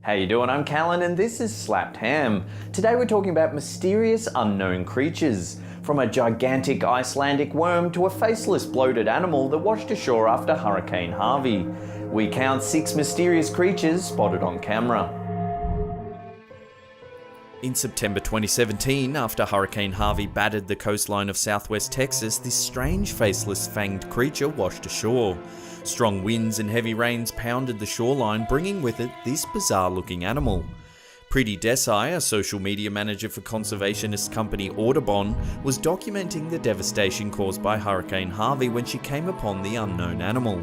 How you doing? I'm Callan and this is Slapped Ham. Today we're talking about mysterious unknown creatures, from a gigantic Icelandic worm to a faceless bloated animal that washed ashore after Hurricane Harvey. We count 6 mysterious creatures spotted on camera. In September 2017, after Hurricane Harvey battered the coastline of southwest Texas, this strange faceless fanged creature washed ashore. Strong winds and heavy rains pounded the shoreline, bringing with it this bizarre looking animal. Priti Desai, a social media manager for conservationist company Audubon, was documenting the devastation caused by Hurricane Harvey when she came upon the unknown animal.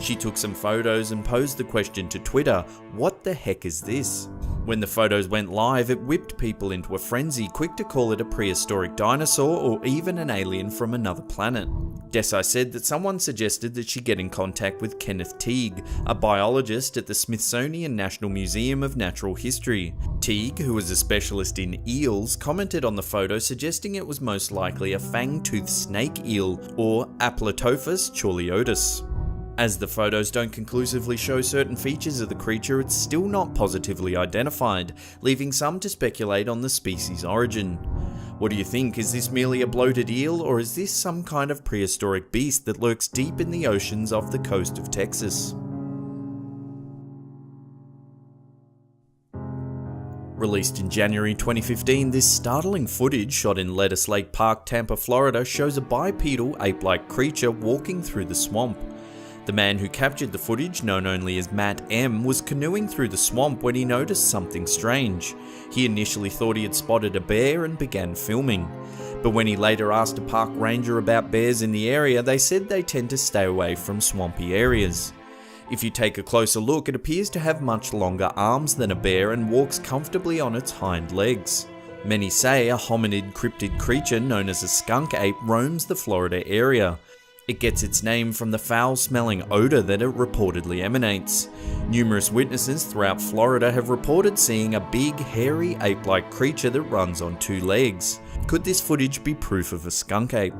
She took some photos and posed the question to Twitter, "What the heck is this?" When the photos went live, it whipped people into a frenzy, quick to call it a prehistoric dinosaur or even an alien from another planet. Desai said that someone suggested that she get in contact with Kenneth Teague, a biologist at the Smithsonian National Museum of Natural History. Teague, who is a specialist in eels, commented on the photo suggesting it was most likely a fang-toothed snake eel, or Aplotophis chorliotis. As the photos don't conclusively show certain features of the creature, it's still not positively identified, leaving some to speculate on the species' origin. What do you think? Is this merely a bloated eel, or is this some kind of prehistoric beast that lurks deep in the oceans off the coast of Texas? Released in January 2015, this startling footage shot in Lettuce Lake Park, Tampa, Florida, shows a bipedal ape-like creature walking through the swamp. The man who captured the footage, known only as Matt M, was canoeing through the swamp when he noticed something strange. He initially thought he had spotted a bear and began filming. But when he later asked a park ranger about bears in the area, they said they tend to stay away from swampy areas. If you take a closer look, it appears to have much longer arms than a bear and walks comfortably on its hind legs. Many say a hominid cryptid creature known as a skunk ape roams the Florida area. It gets its name from the foul-smelling odour that it reportedly emanates. Numerous witnesses throughout Florida have reported seeing a big, hairy, ape-like creature that runs on 2 legs. Could this footage be proof of a skunk ape?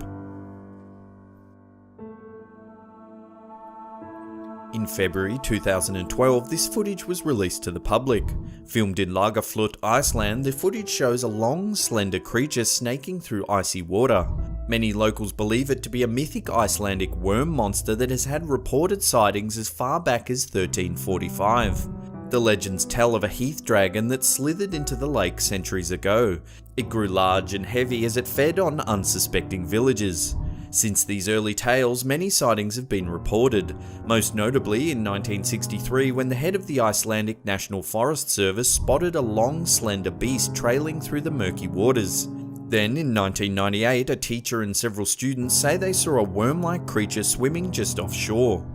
In February 2012, this footage was released to the public. Filmed in Lagerflöt, Iceland, the footage shows a long, slender creature snaking through icy water. Many locals believe it to be a mythic Icelandic worm monster that has had reported sightings as far back as 1345. The legends tell of a heath dragon that slithered into the lake centuries ago. It grew large and heavy as it fed on unsuspecting villagers. Since these early tales, many sightings have been reported, most notably in 1963 when the head of the Icelandic National Forest Service spotted a long, slender beast trailing through the murky waters. Then, in 1998, a teacher and several students say they saw a worm-like creature swimming just offshore.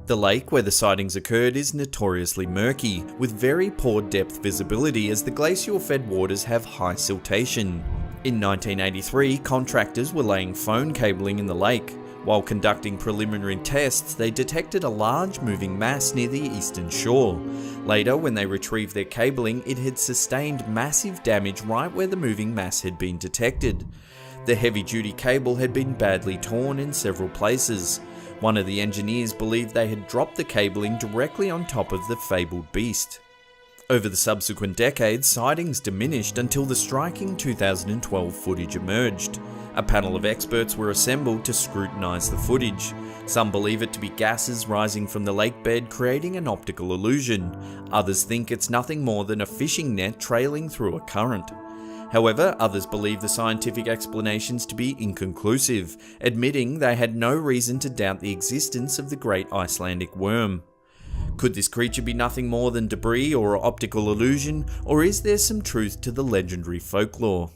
The lake where the sightings occurred is notoriously murky, with very poor depth visibility as the glacial-fed waters have high siltation. In 1983, contractors were laying phone cabling in the lake. While conducting preliminary tests, they detected a large moving mass near the eastern shore. Later, when they retrieved their cabling, it had sustained massive damage right where the moving mass had been detected. The heavy-duty cable had been badly torn in several places. One of the engineers believed they had dropped the cabling directly on top of the fabled beast. Over the subsequent decades, sightings diminished until the striking 2012 footage emerged. A panel of experts were assembled to scrutinise the footage. Some believe it to be gases rising from the lake bed creating an optical illusion. Others think it's nothing more than a fishing net trailing through a current. However, others believe the scientific explanations to be inconclusive, admitting they had no reason to doubt the existence of the great Icelandic worm. Could this creature be nothing more than debris or optical illusion, or is there some truth to the legendary folklore?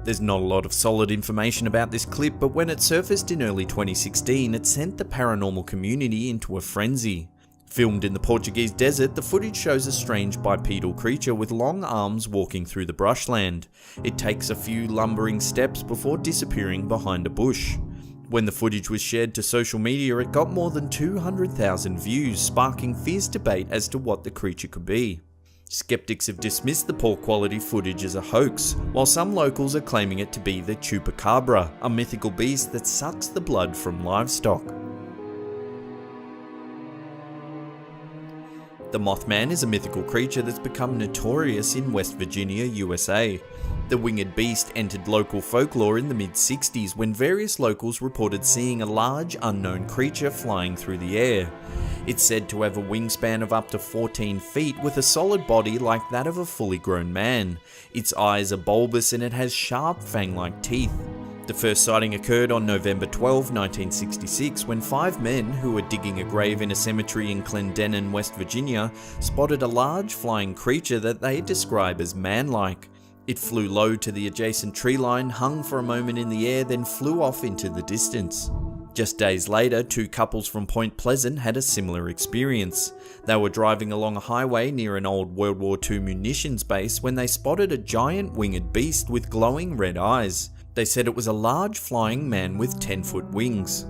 There's not a lot of solid information about this clip, but when it surfaced in early 2016, it sent the paranormal community into a frenzy. Filmed in the Portuguese desert, the footage shows a strange bipedal creature with long arms walking through the brushland. It takes a few lumbering steps before disappearing behind a bush. When the footage was shared to social media, it got more than 200,000 views, sparking fierce debate as to what the creature could be. Skeptics have dismissed the poor quality footage as a hoax, while some locals are claiming it to be the chupacabra, a mythical beast that sucks the blood from livestock. The Mothman is a mythical creature that's become notorious in West Virginia, USA. The winged beast entered local folklore in the mid-60s when various locals reported seeing a large unknown creature flying through the air. It's said to have a wingspan of up to 14 feet with a solid body like that of a fully grown man. Its eyes are bulbous and it has sharp fang-like teeth. The first sighting occurred on November 12, 1966, when 5 men who were digging a grave in a cemetery in Clendenin, West Virginia, spotted a large flying creature that they describe as man-like. It flew low to the adjacent tree line, hung for a moment in the air, then flew off into the distance. Just days later, 2 couples from Point Pleasant had a similar experience. They were driving along a highway near an old World War II munitions base when they spotted a giant winged beast with glowing red eyes. They said it was a large flying man with 10-foot wings.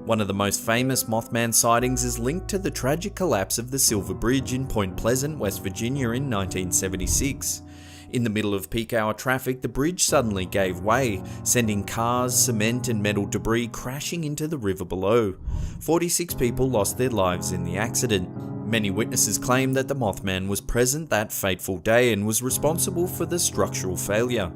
One of the most famous Mothman sightings is linked to the tragic collapse of the Silver Bridge in Point Pleasant, West Virginia in 1976. In the middle of peak hour traffic, the bridge suddenly gave way, sending cars, cement and metal debris crashing into the river below. 46 people lost their lives in the accident. Many witnesses claim that the Mothman was present that fateful day and was responsible for the structural failure.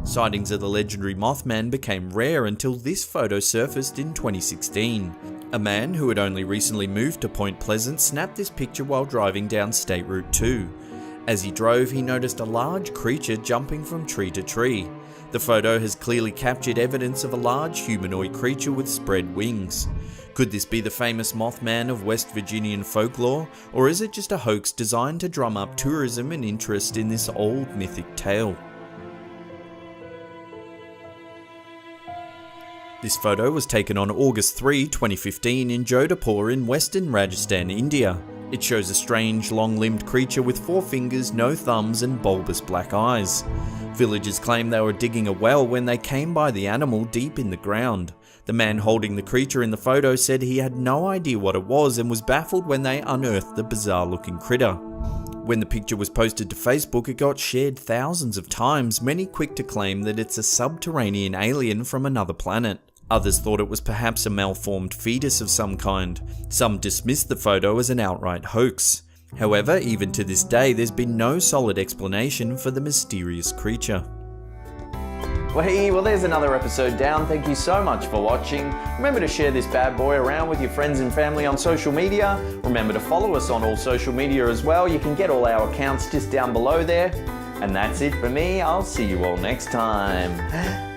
Sightings of the legendary Mothman became rare until this photo surfaced in 2016. A man who had only recently moved to Point Pleasant snapped this picture while driving down State Route 2. As he drove, he noticed a large creature jumping from tree to tree. The photo has clearly captured evidence of a large humanoid creature with spread wings. Could this be the famous Mothman of West Virginian folklore, or is it just a hoax designed to drum up tourism and interest in this old mythic tale? This photo was taken on August 3, 2015 in Jodhpur in western Rajasthan, India. It shows a strange, long-limbed creature with 4 fingers, no thumbs and bulbous black eyes. Villagers claim they were digging a well when they came by the animal deep in the ground. The man holding the creature in the photo said he had no idea what it was and was baffled when they unearthed the bizarre-looking critter. When the picture was posted to Facebook, it got shared thousands of times, many quick to claim that it's a subterranean alien from another planet. Others thought it was perhaps a malformed fetus of some kind. Some dismissed the photo as an outright hoax. However, even to this day, there's been no solid explanation for the mysterious creature. Well, there's another episode down. Thank you so much for watching. Remember to share this bad boy around with your friends and family on social media. Remember to follow us on all social media as well. You can get all our accounts just down below there. And that's it for me. I'll see you all next time.